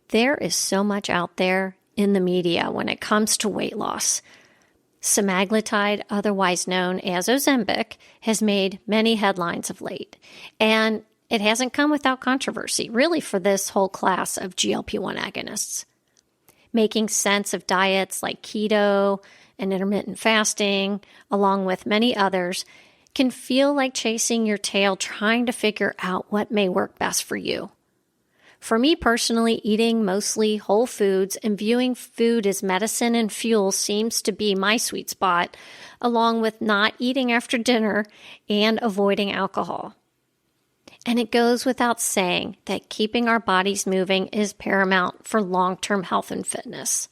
There is so much out there in the media when it comes to weight loss. Semaglutide, otherwise known as Ozempic, has made many headlines of late, and it hasn't come without controversy, really, for this whole class of GLP-1 agonists. Making sense of diets like keto and intermittent fasting, along with many others, can feel like chasing your tail trying to figure out what may work best for you. For me personally, eating mostly whole foods and viewing food as medicine and fuel seems to be my sweet spot, along with not eating after dinner and avoiding alcohol. And it goes without saying that keeping our bodies moving is paramount for long-term health and fitness.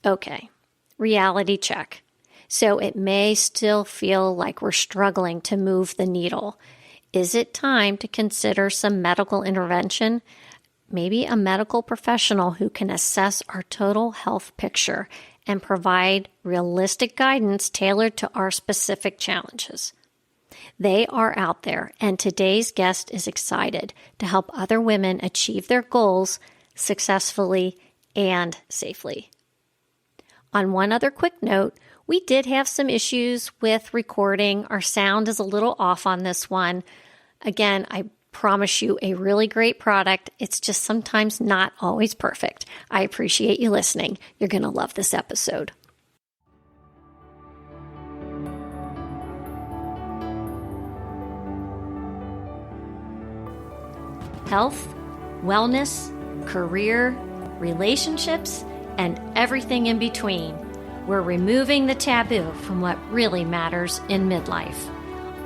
Okay, reality check. So it may still feel like we're struggling to move the needle. Is it time to consider some medical intervention? Maybe a medical professional who can assess our total health picture and provide realistic guidance tailored to our specific challenges. They are out there, and today's guest is excited to help other women achieve their goals successfully and safely. On one other quick note, we did have some issues with recording. Our sound is a little off on this one. Again, I promise you a really great product. It's just sometimes not always perfect. I appreciate you listening. You're going to love this episode. Health, wellness, career, relationships, and everything in between. We're removing the taboo from what really matters in midlife.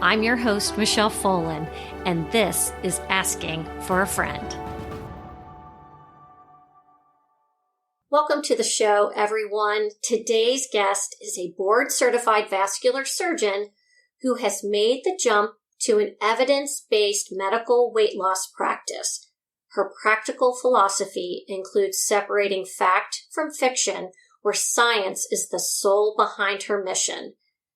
I'm your host, Michelle Folan, and this is Asking for a Friend. Welcome to the show, everyone. Today's guest is a board-certified vascular surgeon who has made the jump to an evidence-based medical weight loss practice. Her practical philosophy includes separating fact from fiction, where science is the soul behind her mission.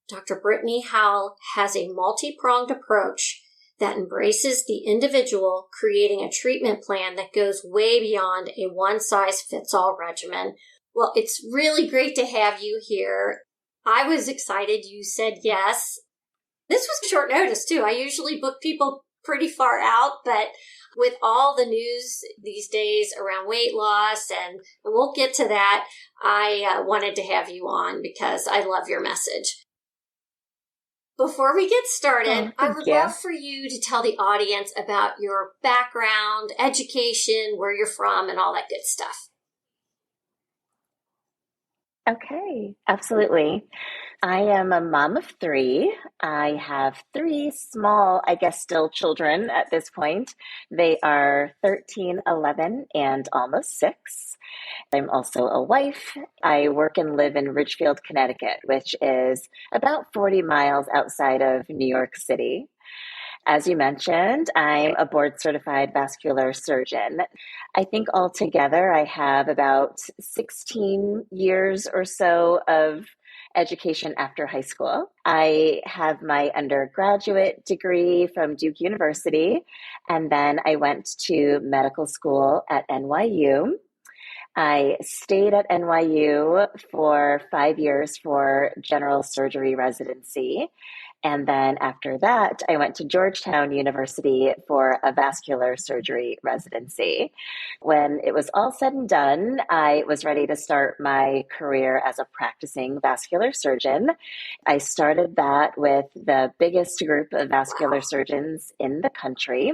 Dr. Brittny Howell has a multi-pronged approach that embraces the individual, creating a treatment plan that goes way beyond a one-size-fits-all regimen. Well, it's really great to have you here. I was excited you said yes. This was short notice, too. I usually book people pretty far out, but with all the news these days around weight loss, and we'll get to that, I wanted to have you on because I love your message. Before we get started, I would love for you to tell the audience about your background, education, where you're from, and all that good stuff. Okay, absolutely. I am a mom of three. I have three small, still children at this point. They are 13, 11, and almost 6. I'm also a wife. I work and live in Ridgefield, Connecticut, which is about 40 miles outside of New York City. As you mentioned, I'm a board-certified vascular surgeon. I think altogether I have about 16 years or so of education after high school. I have my undergraduate degree from Duke University, and then I went to medical school at NYU. I stayed at NYU for 5 years for general surgery residency. And then after that, I went to Georgetown University for a vascular surgery residency. When it was all said and done, I was ready to start my career as a practicing vascular surgeon. I started that with the biggest group of vascular surgeons in the country,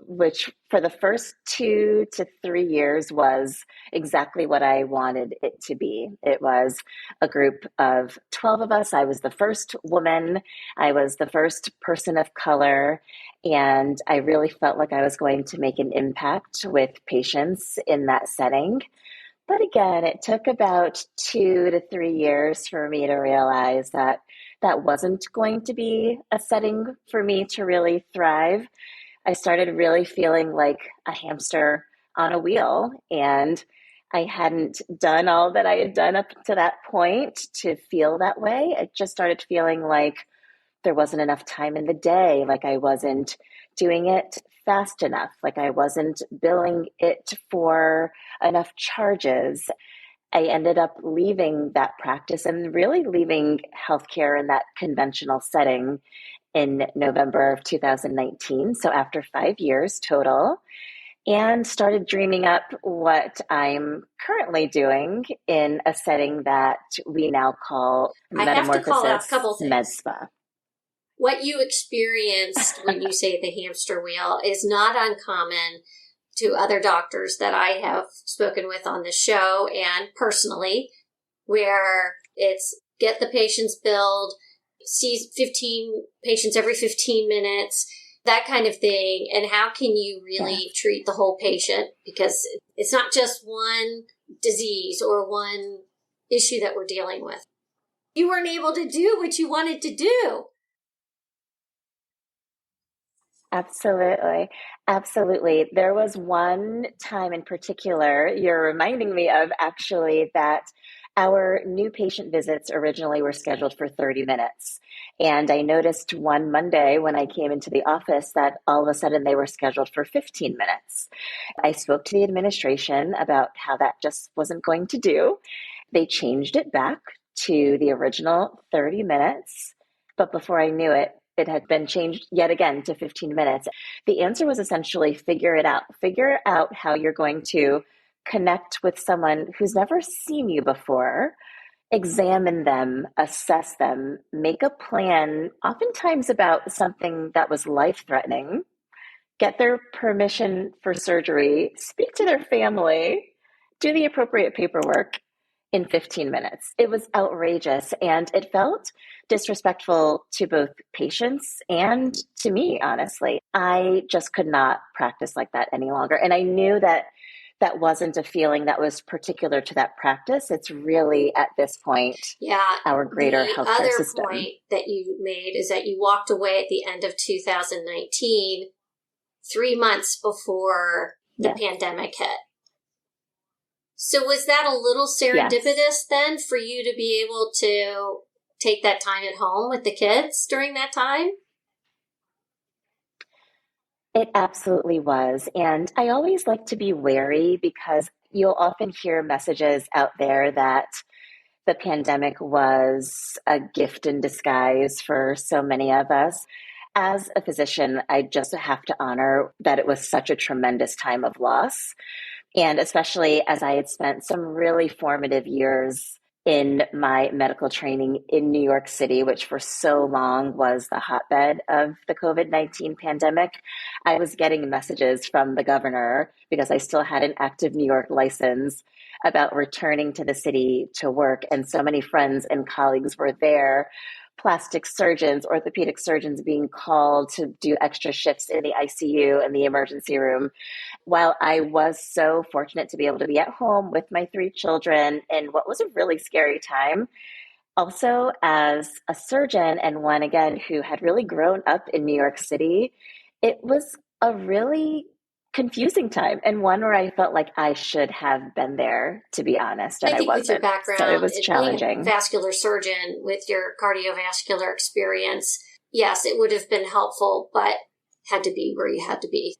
which for the first 2 to 3 years was exactly what I wanted it to be. It was a group of 12 of us. I was the first woman. I was the first person of color. And I really felt like I was going to make an impact with patients in that setting. But again, it took about 2 to 3 years for me to realize that that wasn't going to be a setting for me to really thrive. I started really feeling like a hamster on a wheel, and I hadn't done all that I had done up to that point to feel that way. I just started feeling like there wasn't enough time in the day, like I wasn't doing it fast enough. Like I wasn't billing it for enough charges. I ended up leaving that practice and really leaving healthcare in that conventional setting in November of 2019. So after 5 years total, and started dreaming up what I'm currently doing in a setting that we now call I have to call out a Metamorphosis couple Med things. Spa. What you experienced when you say the hamster wheel is not uncommon to other doctors that I have spoken with on the show and personally, where it's get the patients billed, see 15 patients every 15 minutes, that kind of thing. And how can you really treat the whole patient? Because it's not just one disease or one issue that we're dealing with. You weren't able to do what you wanted to do. Absolutely. Absolutely. There was one time in particular you're reminding me of actually that our new patient visits originally were scheduled for 30 minutes. And I noticed one Monday when I came into the office that all of a sudden they were scheduled for 15 minutes. I spoke to the administration about how that just wasn't going to do. They changed it back to the original 30 minutes. But before I knew it, it had been changed yet again to 15 minutes. The answer was essentially figure it out. Figure out how you're going to connect with someone who's never seen you before, examine them, assess them, make a plan, oftentimes about something that was life-threatening, get their permission for surgery, speak to their family, do the appropriate paperwork in 15 minutes. It was outrageous and it felt disrespectful to both patients and to me, honestly. I just could not practice like that any longer. And I knew that that wasn't a feeling that was particular to that practice. It's really at this point, our greater healthcare system. The other point that you made is that you walked away at the end of 2019, 3 months before the pandemic hit. So was that a little serendipitous then for you to be able to take that time at home with the kids during that time? It absolutely was. And I always like to be wary because you'll often hear messages out there that the pandemic was a gift in disguise for so many of us. As a physician, I just have to honor that it was such a tremendous time of loss. And especially as I had spent some really formative years in my medical training in New York City, which for so long was the hotbed of the COVID-19 pandemic, I was getting messages from the governor, because I still had an active New York license, about returning to the city to work. And so many friends and colleagues were there, plastic surgeons, orthopedic surgeons being called to do extra shifts in the ICU and the emergency room. While I was so fortunate to be able to be at home with my 3 children in what was a really scary time, also as a surgeon and one, again, who had really grown up in New York City, it was a really confusing time and one where I felt like I should have been there, to be honest, and I think wasn't. With your background, so it was challenging. Being a vascular surgeon with your cardiovascular experience, yes, it would have been helpful, but had to be where you had to be.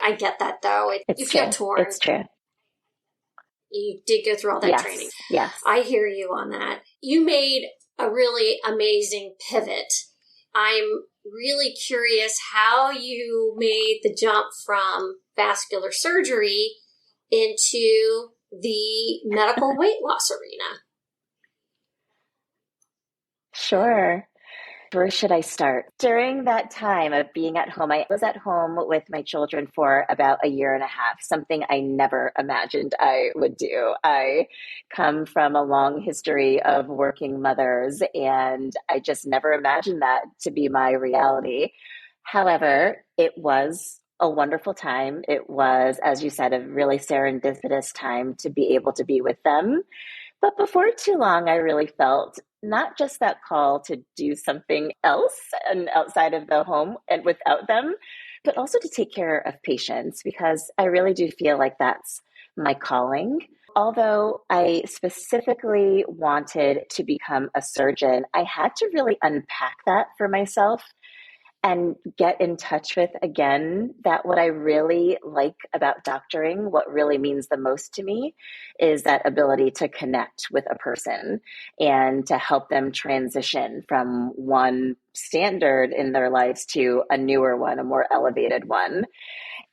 I get that, though. You feel torn. It's true. You did go through all that training. Yes. I hear you on that. You made a really amazing pivot. I'm really curious how you made the jump from vascular surgery into the medical weight loss arena. Sure. Where should I start? During that time of being at home, I was at home with my children for about a year and a half, something I never imagined I would do. I come from a long history of working mothers, and I just never imagined that to be my reality. However, it was a wonderful time. It was, as you said, a really serendipitous time to be able to be with them. But before too long, I really felt not just that call to do something else and outside of the home and without them, but also to take care of patients, because I really do feel like that's my calling. Although I specifically wanted to become a surgeon, I had to really unpack that for myself. and get in touch with, again, that what I really like about doctoring, what really means the most to me, is that ability to connect with a person and to help them transition from one standard in their lives to a newer one, a more elevated one.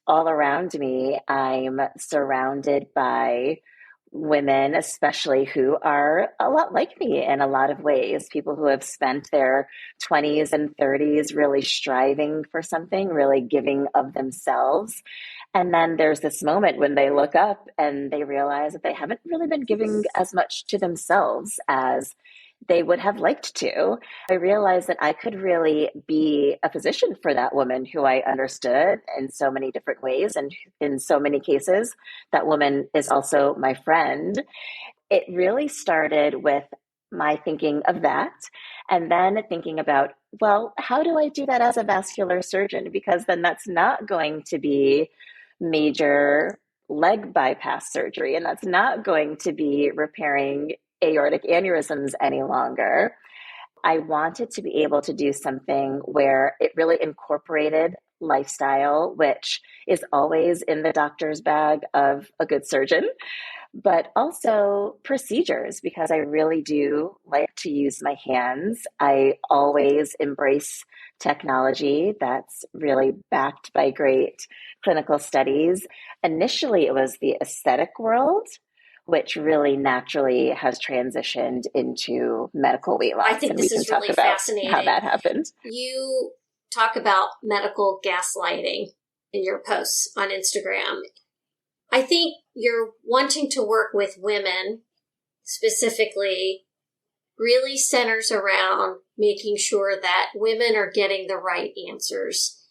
All around me, I'm surrounded by women, especially who are a lot like me in a lot of ways, people who have spent their 20s and 30s really striving for something, really giving of themselves. And then there's this moment when they look up and they realize that they haven't really been giving as much to themselves as they would have liked to. I realized that I could really be a physician for that woman who I understood in so many different ways. And in so many cases, that woman is also my friend. It really started with my thinking of that, and then thinking about, well, how do I do that as a vascular surgeon? Because then that's not going to be major leg bypass surgery, and that's not going to be repairing aortic aneurysms any longer. I wanted to be able to do something where it really incorporated lifestyle, which is always in the doctor's bag of a good surgeon, but also procedures, because I really do like to use my hands. I always embrace technology that's really backed by great clinical studies. Initially, it was the aesthetic world, which really naturally has transitioned into medical weight loss. I think and this we can is talk really about fascinating. how that happened. You talk about medical gaslighting in your posts on Instagram. I think you're wanting to work with women specifically really centers around making sure that women are getting the right answers.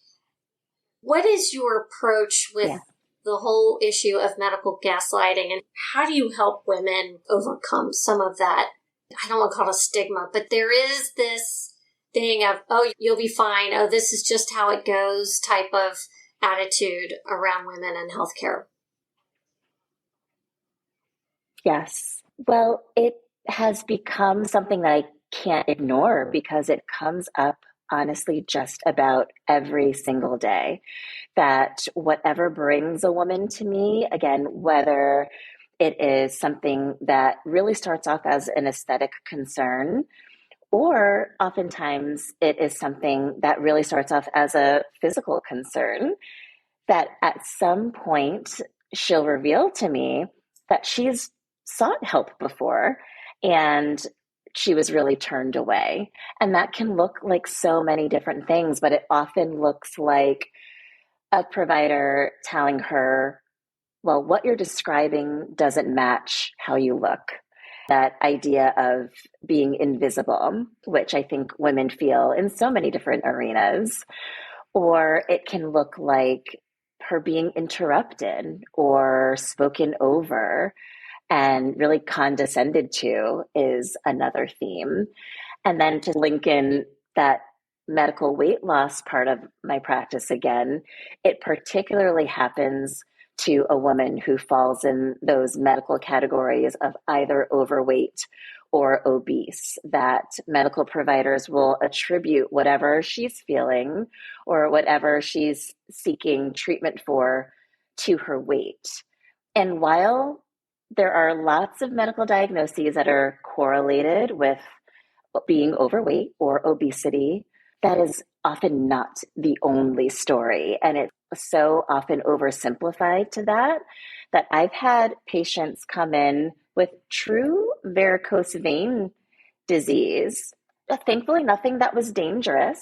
What is your approach with the whole issue of medical gaslighting, and how do you help women overcome some of that? I don't want to call it a stigma, but there is this thing of, oh, you'll be fine. Oh, this is just how it goes type of attitude around women in healthcare. Yes. Well, it has become something that I can't ignore because it comes up honestly just about every single day. That whatever brings a woman to me, again, whether it is something that really starts off as an aesthetic concern, or oftentimes it is something that really starts off as a physical concern, that at some point she'll reveal to me that she's sought help before and she was really turned away. And that can look like so many different things, but it often looks like a provider telling her, well, what you're describing doesn't match how you look. That idea of being invisible, which I think women feel in so many different arenas. Or it can look like her being interrupted or spoken over and really condescended to is another theme. And then to link in that medical weight loss part of my practice again, it particularly happens to a woman who falls in those medical categories of either overweight or obese, that medical providers will attribute whatever she's feeling or whatever she's seeking treatment for to her weight. And while there are lots of medical diagnoses that are correlated with being overweight or obesity, that is often not the only story. And it's so often oversimplified to that, that I've had patients come in with true varicose vein disease. Thankfully, nothing that was dangerous,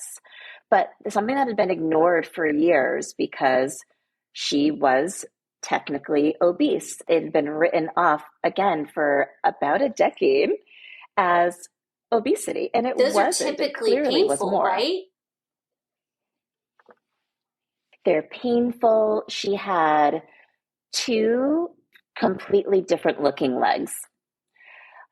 but something that had been ignored for years because she was technically obese. It had been written off again for about a decade as obesity, and it Those wasn't. are typically painful, right? They're painful. She had two completely different looking legs.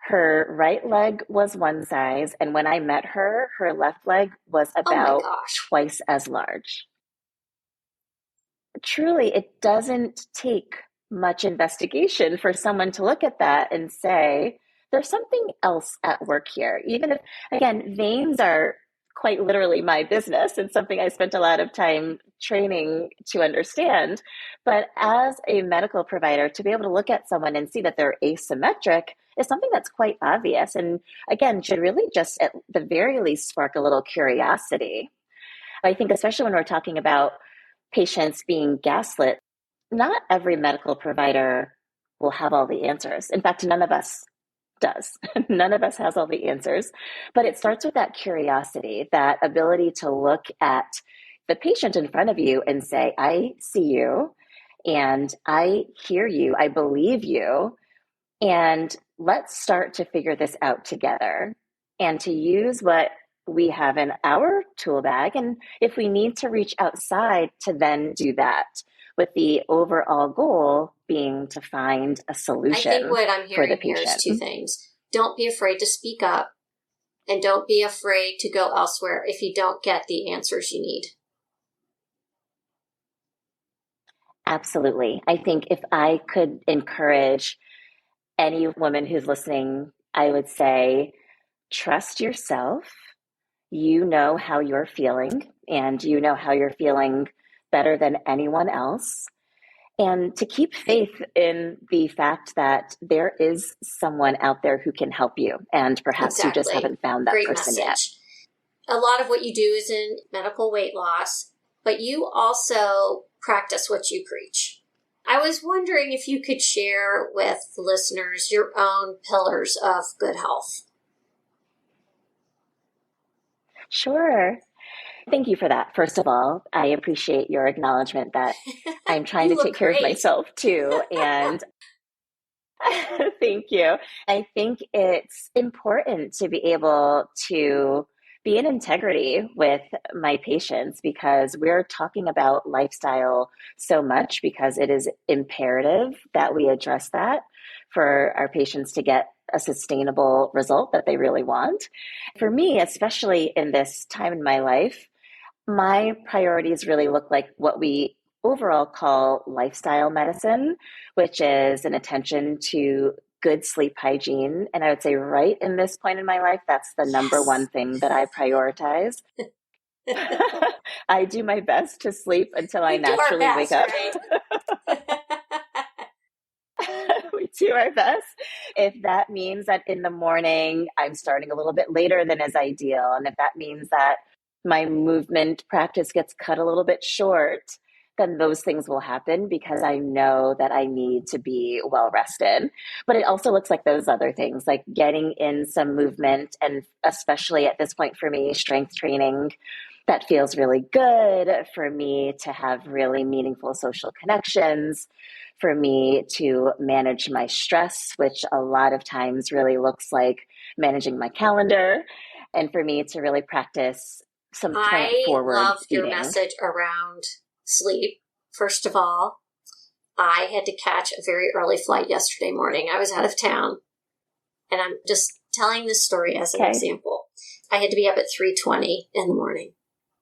Her right leg was one size, and when I met her, her left leg was about twice as large. Truly, it doesn't take much investigation for someone to look at that and say, there's something else at work here. Even if, again, veins are quite literally my business and something I spent a lot of time training to understand. But as a medical provider, to be able to look at someone and see that they're asymmetric is something that's quite obvious. And again, should really just at the very least spark a little curiosity. I think, especially when we're talking about patients being gaslit, not every medical provider will have all the answers. In fact, none of us does. None of us has all the answers, but it starts with that curiosity, that ability to look at the patient in front of you and say, I see you and I hear you, I believe you, and let's start to figure this out together and to use what we have in our tool bag. And if we need to reach outside, to then do that, with the overall goal being to find a solution. I think what I'm hearing here is two things. Don't be afraid to speak up, and don't be afraid to go elsewhere if you don't get the answers you need. Absolutely. I think if I could encourage any woman who's listening, I would say, trust yourself. You know how you're feeling, and you know how you're feeling better than anyone else. And to keep faith in the fact that there is someone out there who can help you, and perhaps you just haven't found that Great person message. yet. A lot of what you do is in medical weight loss, but you also practice what you preach. I was wondering if you could share with the listeners your own pillars of good health. Sure. Thank you for that. First of all, I appreciate your acknowledgement that I'm trying to take care of myself too. And thank you. I think it's important to be able to be in integrity with my patients, because we're talking about lifestyle so much, because it is imperative that we address that for our patients to get a sustainable result that they really want. For me, especially in this time in my life, my priorities really look like what we overall call lifestyle medicine, which is an attention to good sleep hygiene. And I would say right in this point in my life, that's the number one thing that I prioritize. I do my best to sleep until I naturally wake up. Right? We do our best. If that means that in the morning I'm starting a little bit later than is ideal, and if that means that my movement practice gets cut a little bit short, then those things will happen, because I know that I need to be well rested. But it also looks like those other things, like getting in some movement, and especially at this point for me, strength training that feels really good, for me to have really meaningful social connections, for me to manage my stress, which a lot of times really looks like managing my calendar, and for me to really practice some plant-forward I loved your eating. message around sleep. First of all, I had to catch a very early flight yesterday morning. I was out of town, and I'm just telling this story as an example. I had to be up at 3:20 in the morning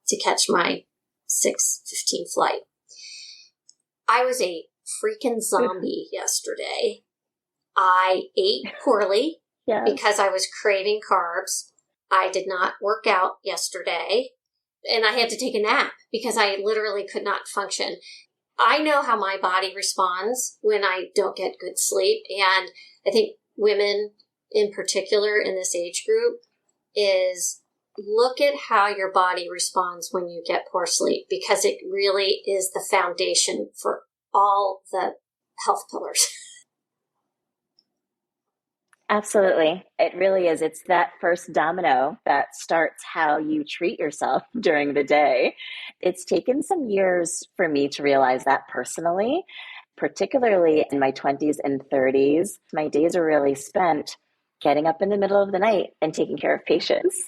to catch my 6:15 flight. I was a freaking zombie yesterday. I ate poorly because I was craving carbs. I did not work out yesterday, and I had to take a nap because I literally could not function. I know how my body responds when I don't get good sleep, and I think women in particular in this age group is look at how your body responds when you get poor sleep, because it really is the foundation for all the health pillars. Absolutely. It really is. It's that first domino that starts how you treat yourself during the day. It's taken some years for me to realize that personally, particularly in my 20s and 30s. My days are really spent getting up in the middle of the night and taking care of patients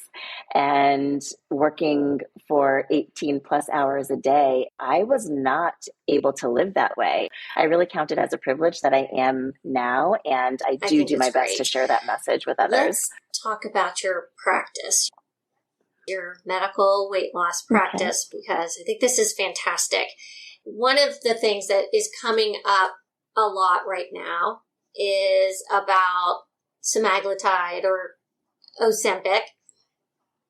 and working for 18 plus hours a day. I was not able to live that way. I really count it as a privilege that I am now, and I do my best to share that message with others. Let's talk about your practice, your medical weight loss practice, because I think this is fantastic. One of the things that is coming up a lot right now is about Semaglutide or Ozempic.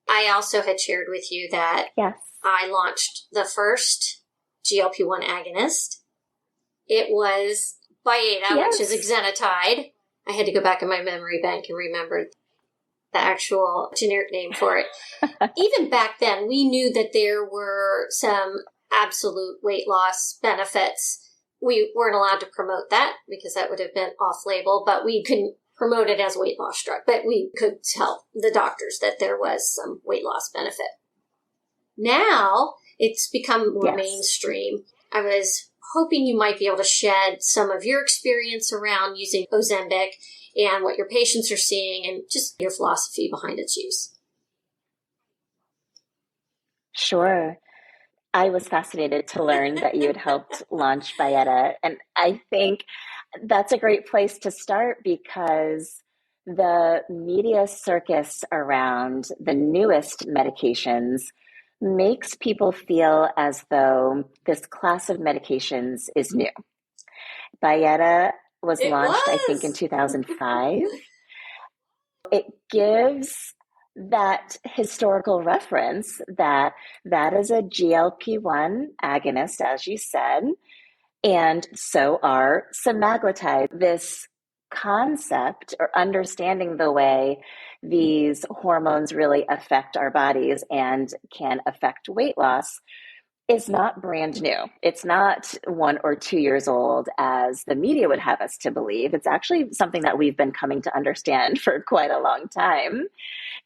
I also had shared with you that Yes. I launched the first GLP-1 agonist. It was Byetta, which is Yes. exenatide. I had to go back in my memory bank and remember the actual generic name for it. Even back then, we knew that there were some absolute weight loss benefits. We weren't allowed to promote that because that would have been off-label, but we couldn't promote it as a weight loss drug. But we could tell the doctors that there was some weight loss benefit. Now, it's become more mainstream. I was hoping you might be able to shed some of your experience around using Ozempic and what your patients are seeing and just your philosophy behind its use. Sure. I was fascinated to learn that you had helped launch Byetta. And I think that's a great place to start because the media circus around the newest medications makes people feel as though this class of medications is new. Byetta was launched, I think, in 2005. It gives that historical reference that is a GLP-1 agonist, as you said, and so are semaglutide. This concept or understanding the way these hormones really affect our bodies and can affect weight loss is not brand new. It's not 1 or 2 years old as the media would have us to believe. It's actually something that we've been coming to understand for quite a long time.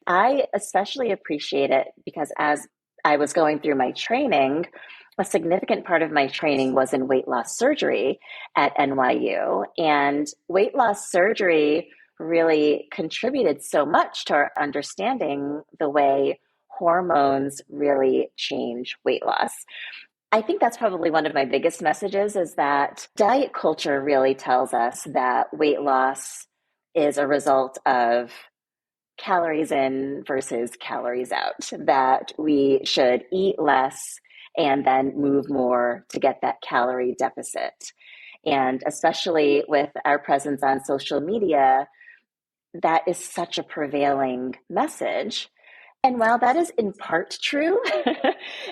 I especially appreciate it because as I was going through my training, a significant part of my training was in weight loss surgery at NYU. And weight loss surgery really contributed so much to our understanding the way hormones really change weight loss. I think that's probably one of my biggest messages is that diet culture really tells us that weight loss is a result of calories in versus calories out, that we should eat less and then move more to get that calorie deficit. And especially with our presence on social media, that is such a prevailing message. And while that is in part true,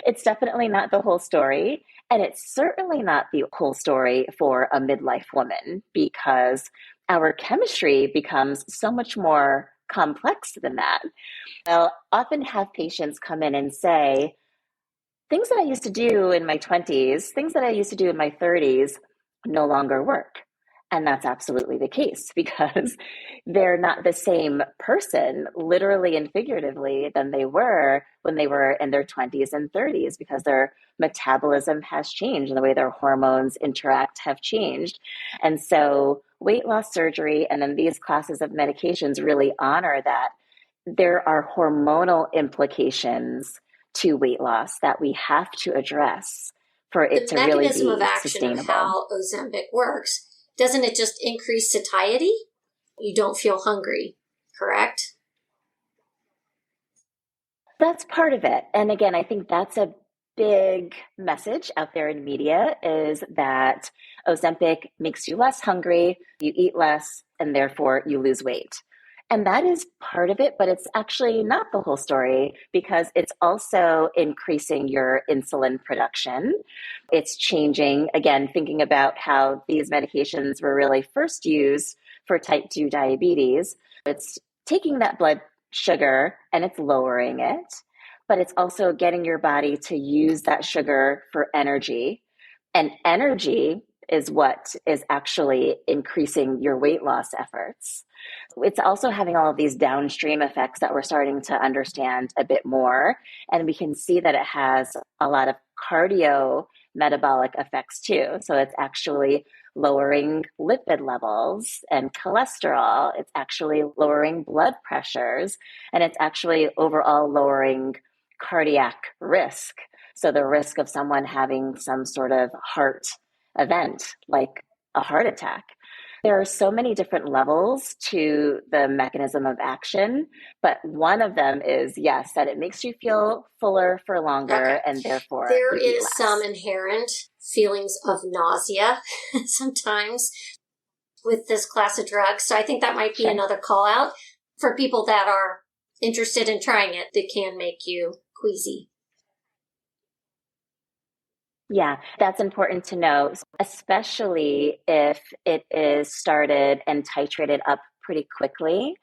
it's definitely not the whole story. And it's certainly not the whole story for a midlife woman because our chemistry becomes so much more complex than that. I'll often have patients come in and say, things that I used to do in my 20s, things that I used to do in my 30s no longer work. And that's absolutely the case because they're not the same person, literally and figuratively, than they were when they were in their 20s and 30s because their metabolism has changed and the way their hormones interact have changed. And so weight loss surgery and then these classes of medications really honor that there are hormonal implications to weight loss that we have to address for it to really be sustainable. The mechanism of action of how Ozempic works, doesn't it just increase satiety? You don't feel hungry, correct? That's part of it. And again, I think that's a big message out there in media is that Ozempic makes you less hungry, you eat less, and therefore you lose weight. And that is part of it, but it's actually not the whole story because it's also increasing your insulin production. It's changing, again, thinking about how these medications were really first used for type 2 diabetes. It's taking that blood sugar and it's lowering it, but it's also getting your body to use that sugar for energy. And energy is what is actually increasing your weight loss efforts. It's also having all of these downstream effects that we're starting to understand a bit more. And we can see that it has a lot of cardio metabolic effects too. So it's actually lowering lipid levels and cholesterol. It's actually lowering blood pressures. And it's actually overall lowering cardiac risk. So the risk of someone having some sort of heart event, like a heart attack. There are so many different levels to the mechanism of action, but one of them is, yes, that it makes you feel fuller for longer and therefore there you eat is less. Some inherent feelings of nausea sometimes with this class of drugs. So I think that might be another call out for people that are interested in trying it, they can make you queasy. Yeah, that's important to know, especially if it is started and titrated up pretty quickly.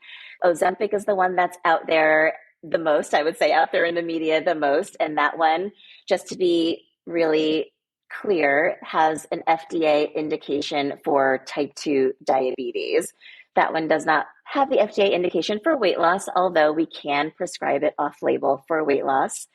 Ozempic is the one that's out there the most, I would say, out there in the media the most. And that one, just to be really clear, has an FDA indication for type 2 diabetes. That one does not have the FDA indication for weight loss, although we can prescribe it off label for weight loss.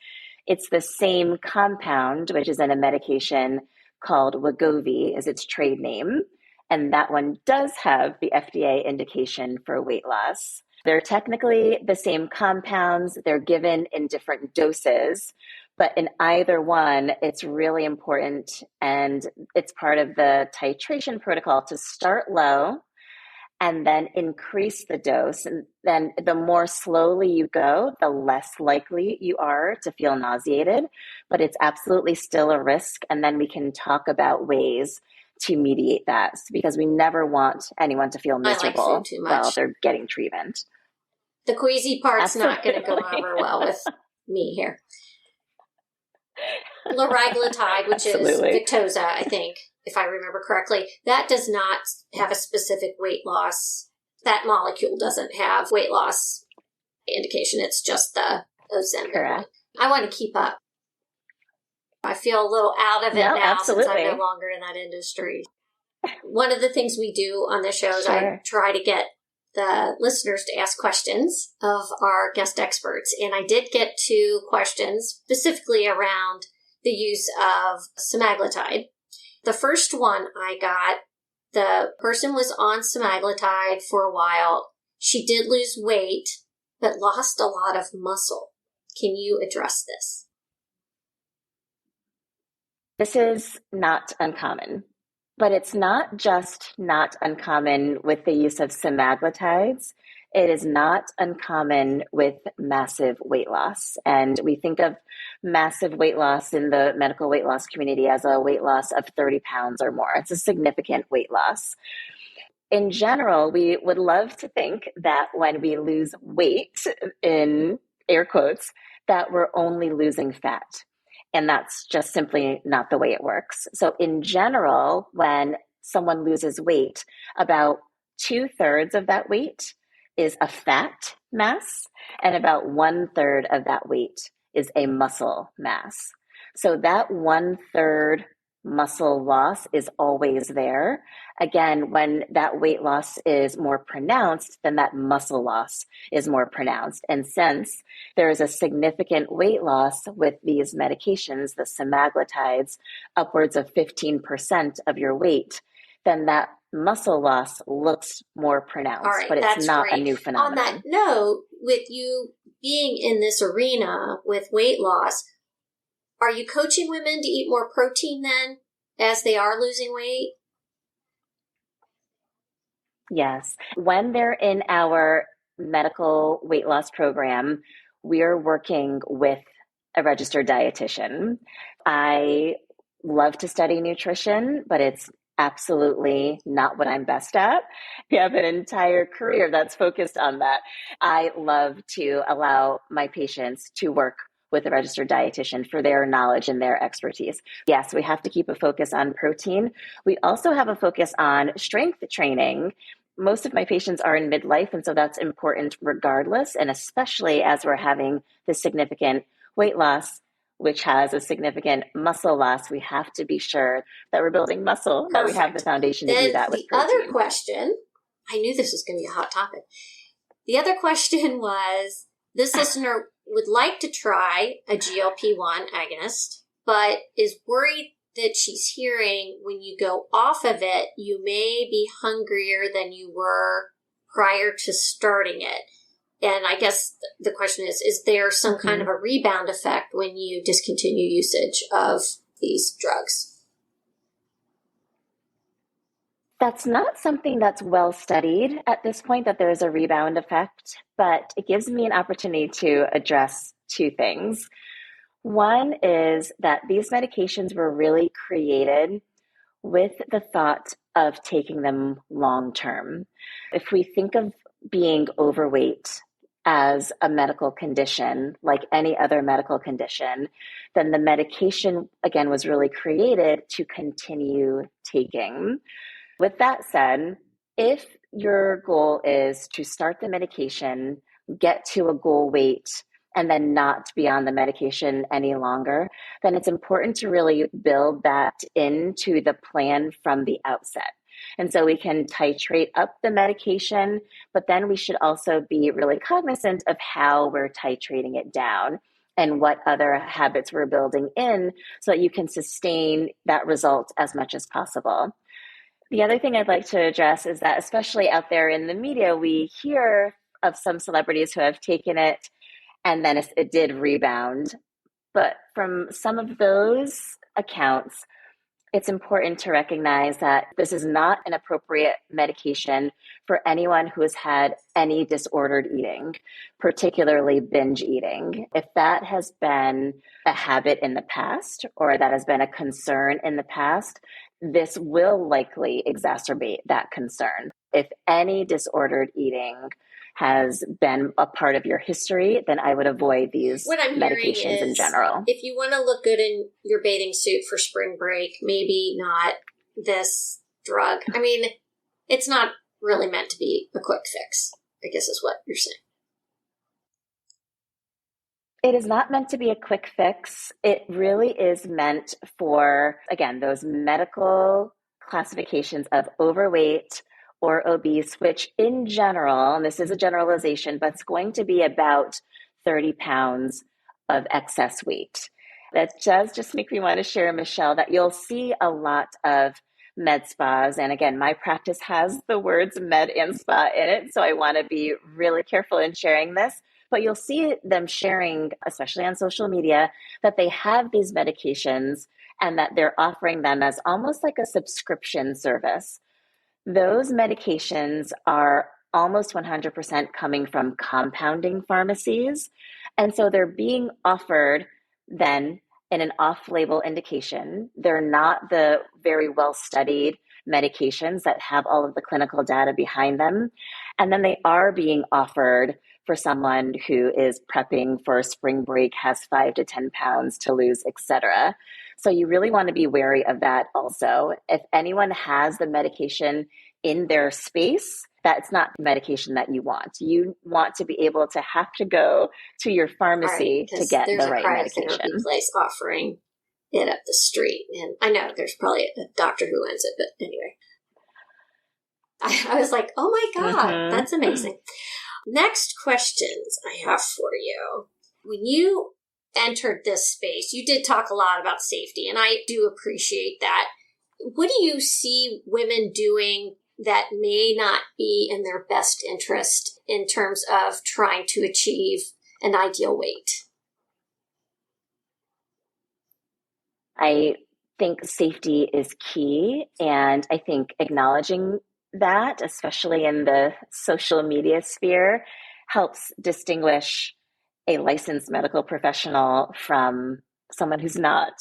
It's the same compound, which is in a medication called Wegovy, is its trade name. And that one does have the FDA indication for weight loss. They're technically the same compounds. They're given in different doses, but in either one, it's really important. And it's part of the titration protocol to start low and then increase the dose. And then the more slowly you go, the less likely you are to feel nauseated, but it's absolutely still a risk. And then we can talk about ways to mediate that, because we never want anyone to feel miserable I like food too much while they're getting treatment. The queasy part's not going to go over well with me here. Liraglutide, which Absolutely. is Victoza, I think, if I remember correctly, that does not have a specific weight loss. That molecule doesn't have weight loss indication. It's just the Ozempic. Correct. I want to keep up. I feel a little out of it now absolutely. since I'm no longer in that industry. One of the things we do on the show is Sure. I try to get the listeners to ask questions of our guest experts. And I did get 2 questions specifically around the use of semaglutide. The first one I got, the person was on semaglutide for a while. She did lose weight, but lost a lot of muscle. Can you address this? This is not uncommon, but it's not just not uncommon with the use of semaglutides. It is not uncommon with massive weight loss. And we think of massive weight loss in the medical weight loss community as a weight loss of 30 pounds or more. It's a significant weight loss. In general, we would love to think that when we lose weight, in air quotes, that we're only losing fat. And that's just simply not the way it works. So in general, when someone loses weight, about 2/3 of that weight is a fat mass, and about 1/3 of that weight is a muscle mass. So that 1/3 muscle loss is always there. Again, when that weight loss is more pronounced, then that muscle loss is more pronounced. And since there is a significant weight loss with these medications, the semaglutides, upwards of 15% of your weight, then that muscle loss looks more pronounced. All right, but it's not great. A new phenomenon. On that note, with you being in this arena with weight loss, are you coaching women to eat more protein then as they are losing weight? Yes. When they're in our medical weight loss program, we're working with a registered dietitian. I love to study nutrition, but it's absolutely not what I'm best at. I have an entire career that's focused on that. I love to allow my patients to work with a registered dietitian for their knowledge and their expertise. Yes, we have to keep a focus on protein. We also have a focus on strength training. Most of my patients are in midlife, and so that's important regardless, and especially as we're having this significant weight loss, which has a significant muscle loss. We have to be sure that we're building muscle, that we have the foundation to do that with protein. The other question, I knew this was going to be a hot topic. The other question was, this listener would like to try a GLP-1 agonist, but is worried that she's hearing when you go off of it, you may be hungrier than you were prior to starting it. And I guess the question is there some kind of a rebound effect when you discontinue usage of these drugs? That's not something that's well studied at this point, that there is a rebound effect, but it gives me an opportunity to address 2 things. One is that these medications were really created with the thought of taking them long term. If we think of being overweight as a medical condition, like any other medical condition, then the medication, again, was really created to continue taking. With that said, if your goal is to start the medication, get to a goal weight, and then not be on the medication any longer, then it's important to really build that into the plan from the outset. And so we can titrate up the medication, but then we should also be really cognizant of how we're titrating it down and what other habits we're building in so that you can sustain that result as much as possible. The other thing I'd like to address is that, especially out there in the media, we hear of some celebrities who have taken it and then it did rebound. But from some of those accounts, it's important to recognize that this is not an appropriate medication for anyone who has had any disordered eating, particularly binge eating. If that has been a habit in the past or that has been a concern in the past, this will likely exacerbate that concern. If any disordered eating has been a part of your history, then I would avoid these medications in general. If you want to look good in your bathing suit for spring break, maybe not this drug. I mean, it's not really meant to be a quick fix, I guess is what you're saying. It is not meant to be a quick fix. It really is meant for, again, those medical classifications of overweight or obese, which in general, and this is a generalization, but it's going to be about 30 pounds of excess weight. That does just make me want to share, Michelle, that you'll see a lot of med spas. And again, my practice has the words med and spa in it, so I want to be really careful in sharing this. But you'll see them sharing, especially on social media, that they have these medications and that they're offering them as almost like a subscription service. Those medications are almost 100% coming from compounding pharmacies. And so they're being offered then in an off-label indication. They're not the very well-studied medications that have all of the clinical data behind them. And then they are being offered for someone who is prepping for spring break, has 5 to 10 pounds to lose, etc. So you really want to be wary of that also. If anyone has the medication in their space, that's not medication that you want. You want to be able to have to go to your pharmacy to get the right medication. There's a private place offering it up the street. And I know there's probably a doctor who owns it, but anyway. I was like, oh my God, that's amazing. Next questions I have for you. When you entered this space, you did talk a lot about safety, and I do appreciate that. What do you see women doing that may not be in their best interest in terms of trying to achieve an ideal weight? I think safety is key, and I think acknowledging that, especially in the social media sphere, helps distinguish a licensed medical professional from someone who's not.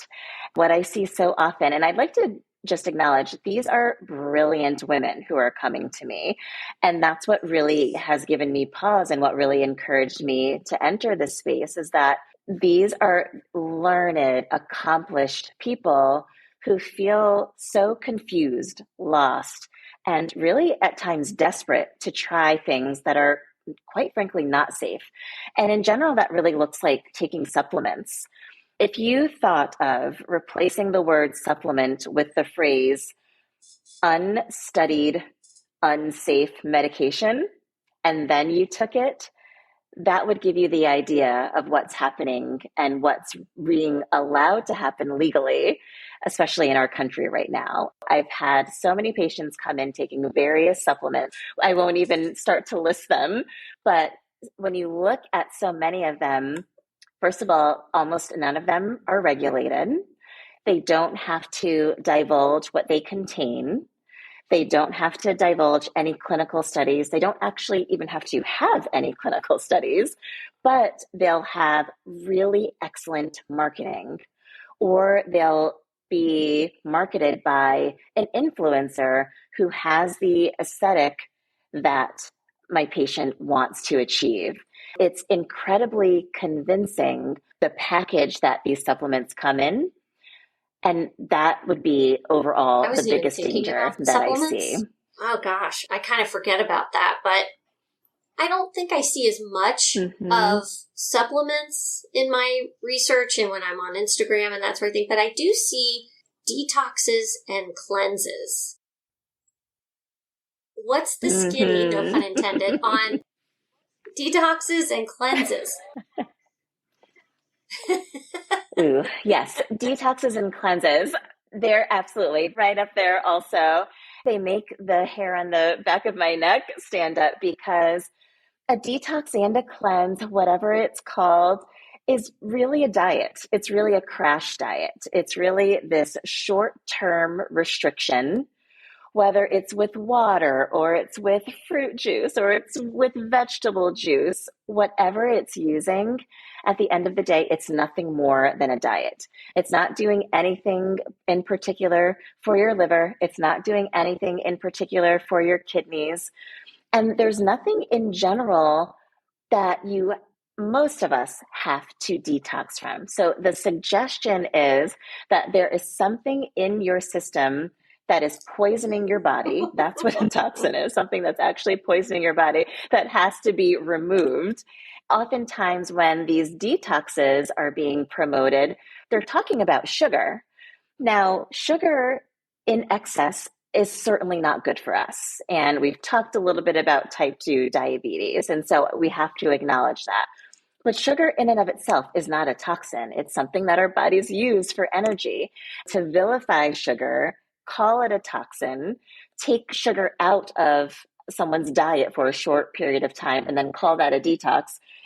What I see so often, and I'd like to just acknowledge, these are brilliant women who are coming to me. And that's what really has given me pause and what really encouraged me to enter this space is that these are learned, accomplished people who feel so confused, lost, and really at times desperate to try things that are quite frankly not safe. And in general, that really looks like taking supplements. If you thought of replacing the word supplement with the phrase unstudied, unsafe medication, and then you took it, that would give you the idea of what's happening and what's being allowed to happen legally, especially in our country right now. I've had so many patients come in taking various supplements. I won't even start to list them, but when you look at so many of them, first of all, almost none of them are regulated. They don't have to divulge what they contain. They don't have to divulge any clinical studies. They don't actually even have to have any clinical studies, but they'll have really excellent marketing, or they'll be marketed by an influencer who has the aesthetic that my patient wants to achieve. It's incredibly convincing, the package that these supplements come in. And that would be overall I the wasn't even biggest thinking danger about that I see. supplements. Oh gosh, I kind of forget about that, but I don't think I see as much of supplements in my research and when I'm on Instagram and that sort of thing, but I do see detoxes and cleanses. What's the skinny, no pun intended, on detoxes and cleanses? Ooh, yes. Detoxes and cleanses. They're absolutely right up there also. They make the hair on the back of my neck stand up because a detox and a cleanse, whatever it's called, is really a diet. It's really a crash diet. It's really this short-term restriction, whether it's with water or it's with fruit juice or it's with vegetable juice, whatever it's using, at the end of the day, it's nothing more than a diet. It's not doing anything in particular for your liver. It's not doing anything in particular for your kidneys. And there's nothing in general that most of us have to detox from. So the suggestion is that there is something in your system that is poisoning your body. That's what a toxin is, something that's actually poisoning your body that has to be removed. Oftentimes when these detoxes are being promoted, they're talking about sugar. Now, sugar in excess is certainly not good for us. And we've talked a little bit about type 2 diabetes. And so we have to acknowledge that. But sugar in and of itself is not a toxin. It's something that our bodies use for energy. To vilify sugar, call it a toxin, take sugar out of someone's diet for a short period of time, and then call that a detox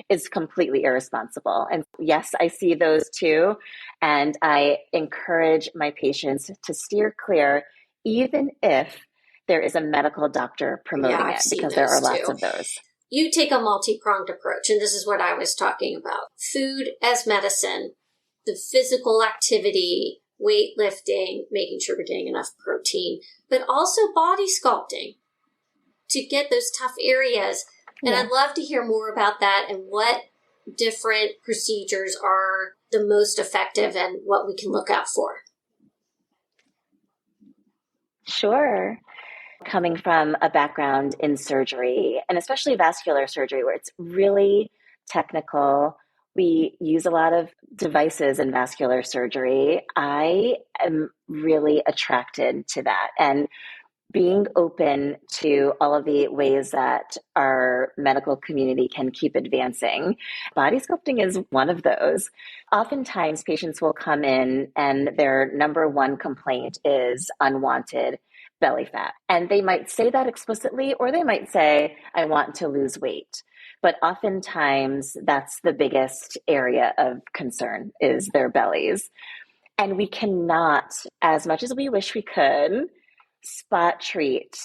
is completely irresponsible. And yes, I see those too. And I encourage my patients to steer clear, even if there is a medical doctor promoting it, because there are lots of those. You take a multi-pronged approach, and this is what I was talking about. Food as medicine, the physical activity, weightlifting, making sure we're getting enough protein, but also body sculpting to get those tough areas. And I'd love to hear more about that and what different procedures are the most effective and what we can look out for. Sure. Coming from a background in surgery, and especially vascular surgery, where it's really technical, we use a lot of devices in vascular surgery. I am really attracted to that. And being open to all of the ways that our medical community can keep advancing. Body sculpting is one of those. Oftentimes, patients will come in and their number one complaint is unwanted belly fat. And they might say that explicitly, or they might say, I want to lose weight. But oftentimes, that's the biggest area of concern is their bellies. And we cannot, as much as we wish we could, spot treat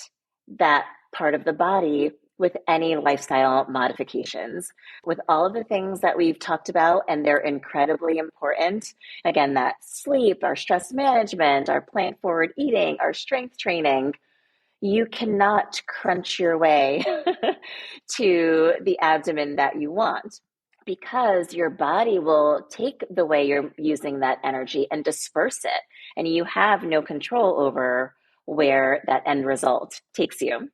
that part of the body with any lifestyle modifications. With all of the things that we've talked about, and they're incredibly important, again, that sleep, our stress management, our plant-forward eating, our strength training, you cannot crunch your way to the abdomen that you want, because your body will take the way you're using that energy and disperse it, and you have no control over where that end result takes you.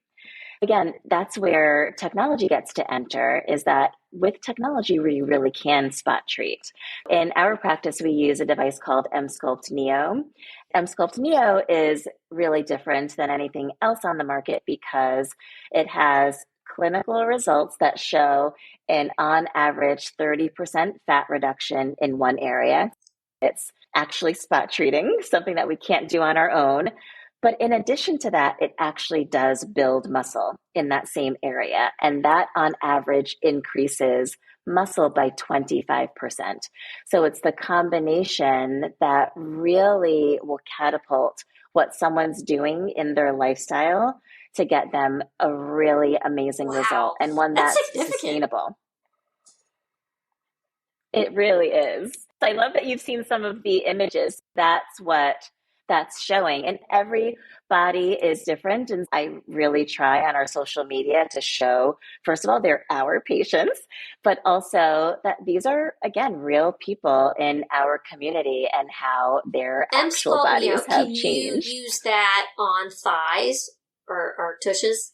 Again, that's where technology gets to enter, is that with technology, we really can spot treat. In our practice, we use a device called mSculpt Neo. mSculpt Neo is really different than anything else on the market because it has clinical results that show an on average 30% fat reduction in one area. It's actually spot treating, something that we can't do on our own. But in addition to that, it actually does build muscle in that same area. And that on average increases muscle by 25%. So it's the combination that really will catapult what someone's doing in their lifestyle to get them a really amazing result, and one that's sustainable. It really is. I love that you've seen some of the images. That's what that's showing. And every body is different. And I really try on our social media to show, first of all, they're our patients, but also that these are, again, real people in our community and how their actual bodies have changed. Can you use that on thighs or tushes?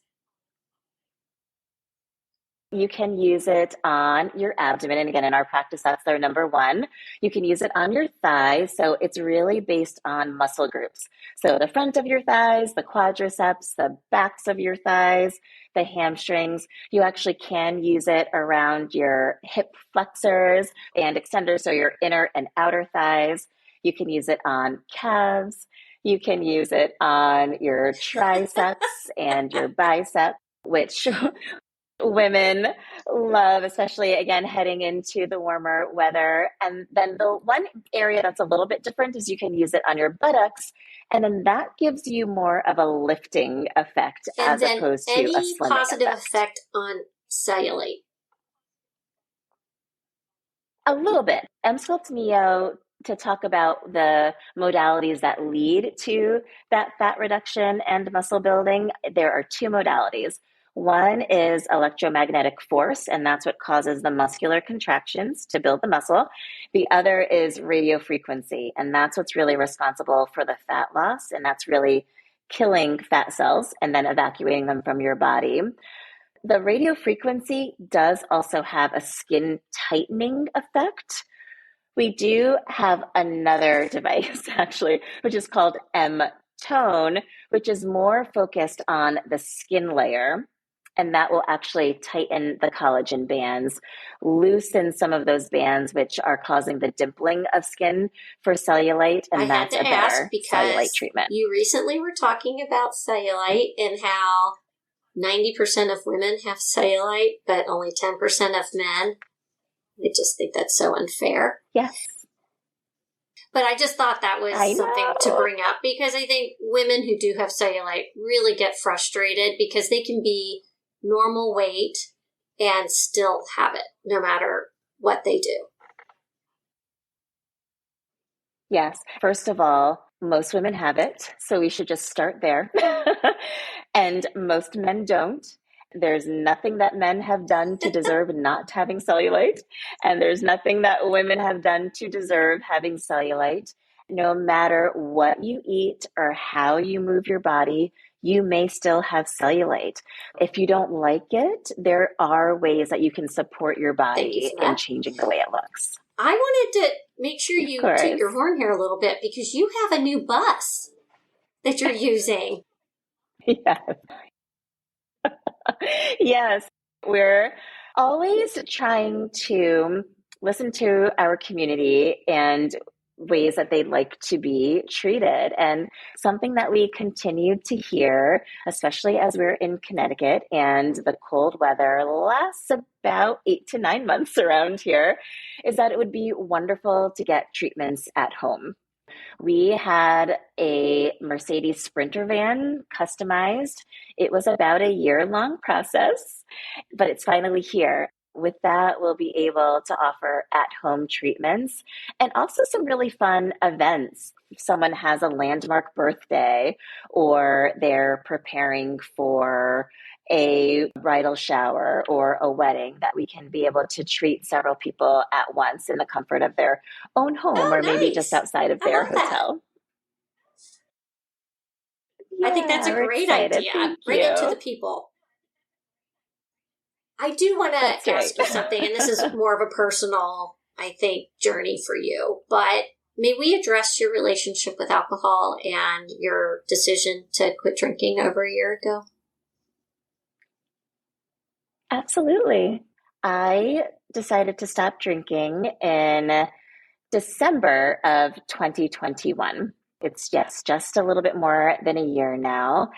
You can use it on your abdomen. And again, in our practice, that's their number one. You can use it on your thighs. So it's really based on muscle groups. So the front of your thighs, the quadriceps, the backs of your thighs, the hamstrings. You actually can use it around your hip flexors and extenders. So your inner and outer thighs. You can use it on calves. You can use it on your triceps and your biceps, which women love, especially again, heading into the warmer weather. And then the one area that's a little bit different is you can use it on your buttocks. And then that gives you more of a lifting effect as opposed to a slimming effect. Any positive effect on cellulite? A little bit. Sculpt Neo, to talk about the modalities that lead to that fat reduction and muscle building, there are two modalities. One is electromagnetic force, and that's what causes the muscular contractions to build the muscle. The other is radio frequency, and that's what's really responsible for the fat loss, and that's really killing fat cells and then evacuating them from your body. The radio frequency does also have a skin tightening effect. We do have another device, actually, which is called M-Tone, which is more focused on the skin layer. And that will actually tighten the collagen bands, loosen some of those bands, which are causing the dimpling of skin for cellulite. And that's a better cellulite treatment. You recently were talking about cellulite and how 90% of women have cellulite, but only 10% of men. I just think that's so unfair. Yes. But I just thought that was something to bring up because I think women who do have cellulite really get frustrated because they can be normal weight and still have it no matter what they do. Yes. First of all, most women have it, so we should just start there. And most men don't. There's nothing that men have done to deserve not having cellulite, and there's nothing that women have done to deserve having cellulite. No matter what you eat or how you move your body, you may still have cellulite. If you don't like it, there are ways that you can support your body in changing the way it looks. I wanted to make sure you toot your horn here a little bit because you have a new bus that you're using. Yes. Yes. We're always trying to listen to our community and ways that they'd like to be treated. And something that we continue to hear, especially as we're in Connecticut and the cold weather lasts about 8 to 9 months around here, is that it would be wonderful to get treatments at home. We had a Mercedes Sprinter van customized. It was about a year-long process, but it's finally here. With that, we'll be able to offer at-home treatments and also some really fun events. If someone has a landmark birthday or they're preparing for a bridal shower or a wedding, that we can be able to treat several people at once in the comfort of their own home or maybe just outside of their hotel. I think that's a great idea. Bring it to the people. I do want to ask you something, and this is more of a personal, I think, journey for you, but may we address your relationship with alcohol and your decision to quit drinking over a year ago? Absolutely. I decided to stop drinking in December of 2021. It's just a little bit more than a year now.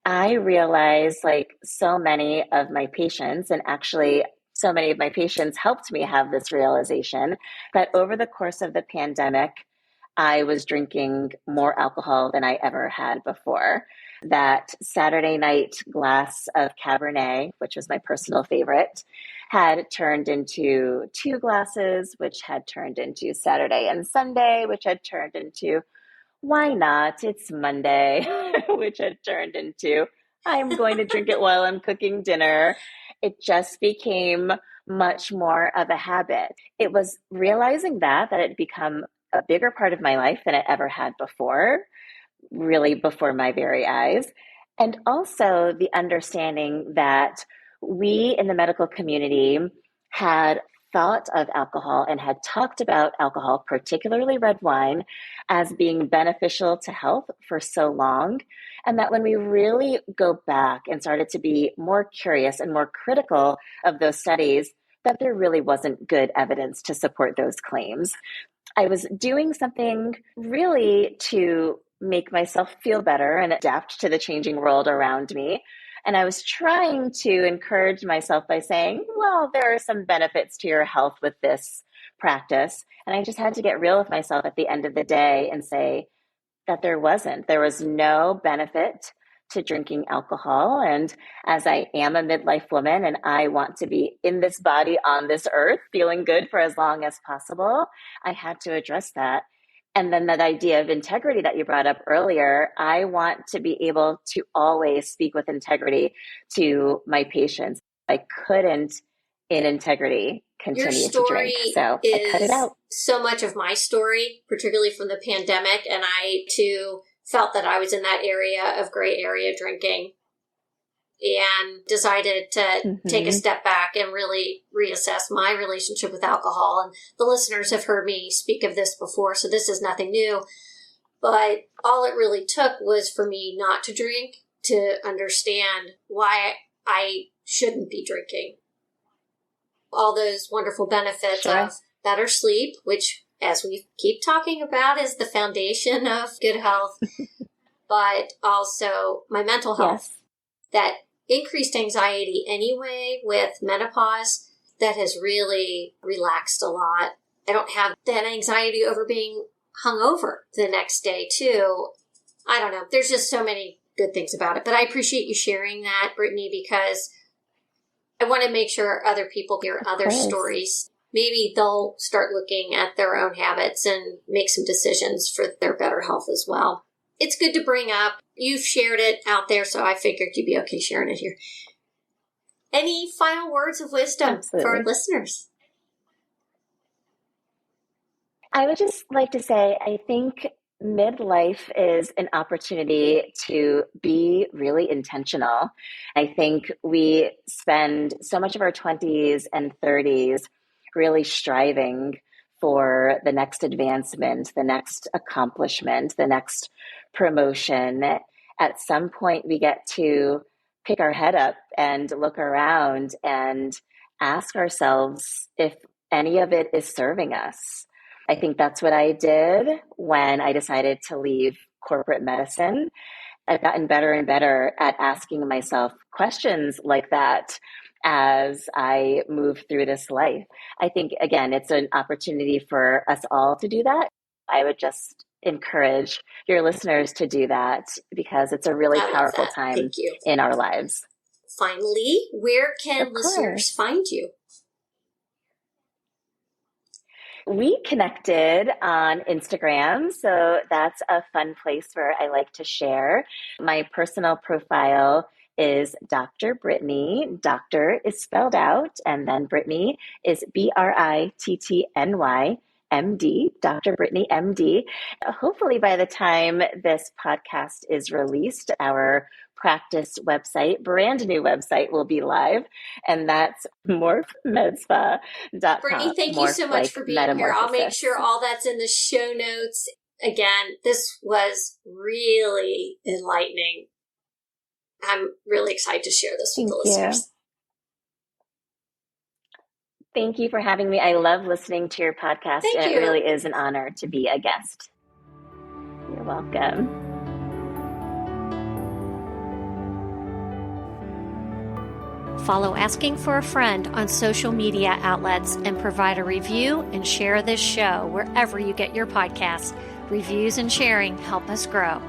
I realized, like so many of my patients, and actually so many of my patients helped me have this realization, that over the course of the pandemic, I was drinking more alcohol than I ever had before. That Saturday night glass of Cabernet, which was my personal favorite, had turned into 2 glasses, which had turned into Saturday and Sunday, which had turned into why not? It's Monday, which had turned into, I'm going to drink it while I'm cooking dinner. It just became much more of a habit. It was realizing that it had become a bigger part of my life than it ever had before, really before my very eyes. And also the understanding that we in the medical community had thought of alcohol and had talked about alcohol, particularly red wine, as being beneficial to health for so long. And that when we really go back and started to be more curious and more critical of those studies, that there really wasn't good evidence to support those claims. I was doing something really to make myself feel better and adapt to the changing world around me. And I was trying to encourage myself by saying, well, there are some benefits to your health with this practice. And I just had to get real with myself at the end of the day and say that there wasn't. There was no benefit to drinking alcohol. And as I am a midlife woman and I want to be in this body on this earth, feeling good for as long as possible, I had to address that. And then that idea of integrity that you brought up earlier, I want to be able to always speak with integrity to my patients. I couldn't, in integrity, continue to drink. So I cut it out. So much of my story, particularly from the pandemic, and I too felt that I was in that area of gray area drinking and decided to take a step back and really reassess my relationship with alcohol. And the listeners have heard me speak of this before, so this is nothing new. But all it really took was for me not to drink, to understand why I shouldn't be drinking. All those wonderful benefits of better sleep, which, as we keep talking about, is the foundation of good health, but also my mental health. That increased anxiety anyway with menopause that has really relaxed a lot. I don't have that anxiety over being hungover the next day too. I don't know. There's just so many good things about it. But I appreciate you sharing that, Brittny, because I want to make sure other people hear other stories. Maybe they'll start looking at their own habits and make some decisions for their better health as well. It's good to bring up. You've shared it out there, so I figured you'd be okay sharing it here. Any final words of wisdom for our listeners? I would just like to say, I think midlife is an opportunity to be really intentional. I think we spend so much of our 20s and 30s really striving for the next advancement, the next accomplishment, the next promotion. At some point, we get to pick our head up and look around and ask ourselves if any of it is serving us. I think that's what I did when I decided to leave corporate medicine. I've gotten better and better at asking myself questions like that as I move through this life. I think, again, it's an opportunity for us all to do that. I would just encourage your listeners to do that because it's a really powerful time in our lives. Finally, where can listeners find you? We connected on Instagram, so that's a fun place where I like to share. My personal profile is Dr. Brittny. Doctor is spelled out, and then Brittny is Brittny, MD, Dr. Brittny, MD. Hopefully by the time this podcast is released, our practice website, brand new website, will be live, and that's morphmedspa.com. Brittny, thank you so much for being here. I'll make sure all that's in the show notes. Again, this was really enlightening. I'm really excited to share this with the listeners. Thank you for having me. I love listening to your podcast. It really is an honor to be a guest. You're welcome. Follow Asking for a Friend on social media outlets and provide a review and share this show wherever you get your podcasts. Reviews and sharing help us grow.